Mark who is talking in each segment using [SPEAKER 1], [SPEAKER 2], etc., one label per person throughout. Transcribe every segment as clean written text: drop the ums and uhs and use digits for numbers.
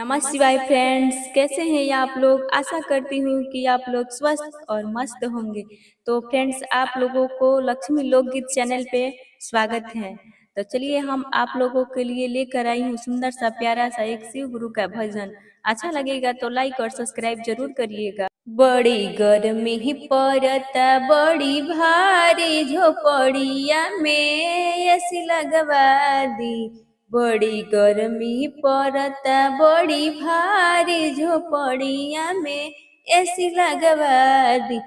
[SPEAKER 1] नमः शिवाय फ्रेंड्स, कैसे हैं ये आप लोग। आशा करती हूँ कि आप लोग स्वस्थ और मस्त होंगे। तो फ्रेंड्स, आप लोगों को लक्ष्मी लोकगीत चैनल पे स्वागत है। तो चलिए हम आप लोगों के लिए लेकर आई हूँ सुंदर सा प्यारा सा एक शिव गुरु का भजन। अच्छा लगेगा तो लाइक और सब्सक्राइब जरूर करिएगा। बड़ी गर्मी ही पड़ता बड़ी भारी झोपड़िया में ऐसी लगवा दी। बड़ी गर्मी पड़ता बड़ी भारी झोपड़िया में ऐसी लगवा दी।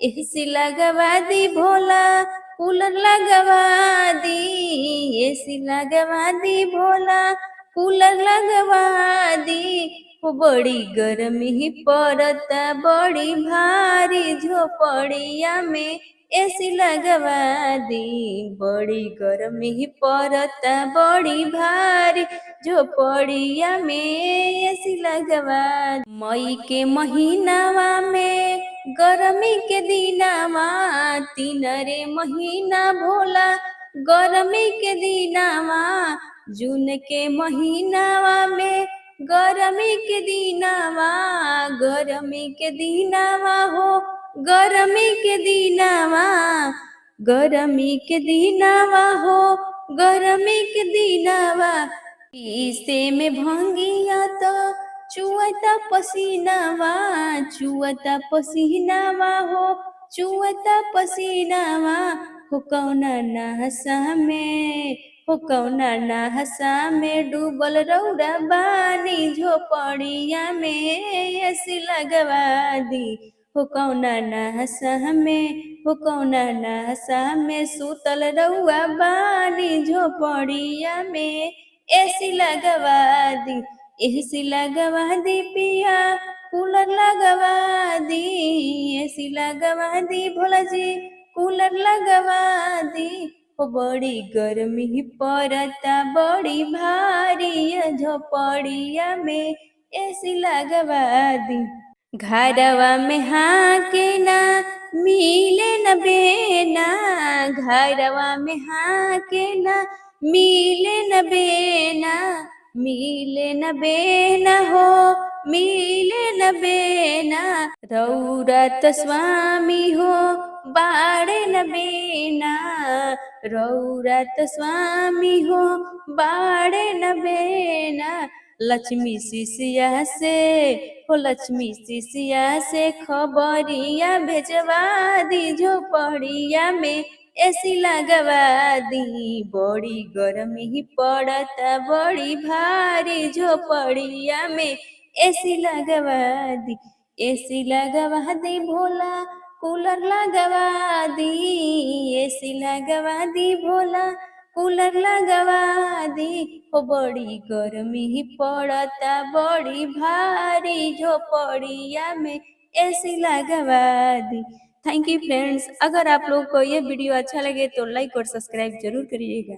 [SPEAKER 1] ऐसी लगवा दी भोला, कूलर लगवा दी। ऐसी लगवा दी भोला, कूलर लगवा दी। वो बड़ी गर्मी पड़ता बड़ी भारी झोपड़िया में ऐसी लगवा दी। बड़ी गर्मी पड़ता बड़ी भारी झोपड़िया में ऐसी लगवा दी। मई के महीनावा में गर्मी के दिनावा, तीन रे महीना भोला गर्मी के दिनावा। जून के महीनावा में गर्मी के दिनावा, गर्मी के दिनावा हो गर्मी के दिनावा। गर्मी के दिनावा हो गर्मी के दिनावा। इसे में भंगिया तो चुअता पसीनावा, चुअता पसीनावा हो चुअता पसीनावा। हो कौना नहसा में, हो कौना नहसा में डूबल रौरा बानी झोपड़िया में ऐसी लगवा दी। हो कौना नहसा में, हो कौना नहसा में सुतल रउआ बानी झोपड़िया में ऐसी लगवा दी। ऐसी लगवा दी पिया, कूलर लगवा दी। ऐसी लगवा दी भोला जी, कूलर लगवा दी। हो बड़ी गर्मी पड़ता बड़ी भारी झोपड़िया में ऐसी लगवा दी। घरवा में हाके ना मिले न बेना, घरवा में हाके ना मिले न बेना। मिले न बेना हो मिले न बेना। रौरत स्वामी हो बाड़े न बेना, रौरत स्वामी हो बाड़े न बेना। लक्ष्मी शिष्या से हो लक्ष्मी शिष्या से खबरिया भेजवा दी। झोपड़िया में ऐसी लगवा दी। बड़ी गर्मी पड़ता बड़ी भारी झोपड़िया में ऐसी लगवा दी। ऐसी लगवा दी भोला, कूलर लगवा दी। ऐसी लगवा दी भोला, कूलर लगवा दी। हो बड़ी गर्मी पड़ता बड़ी भारी झोपड़िया में ऐसी लगवा दी। Thank you friends. अगर आप लोग को ये वीडियो अच्छा लगे तो लाइक और सब्सक्राइब जरूर करिएगा।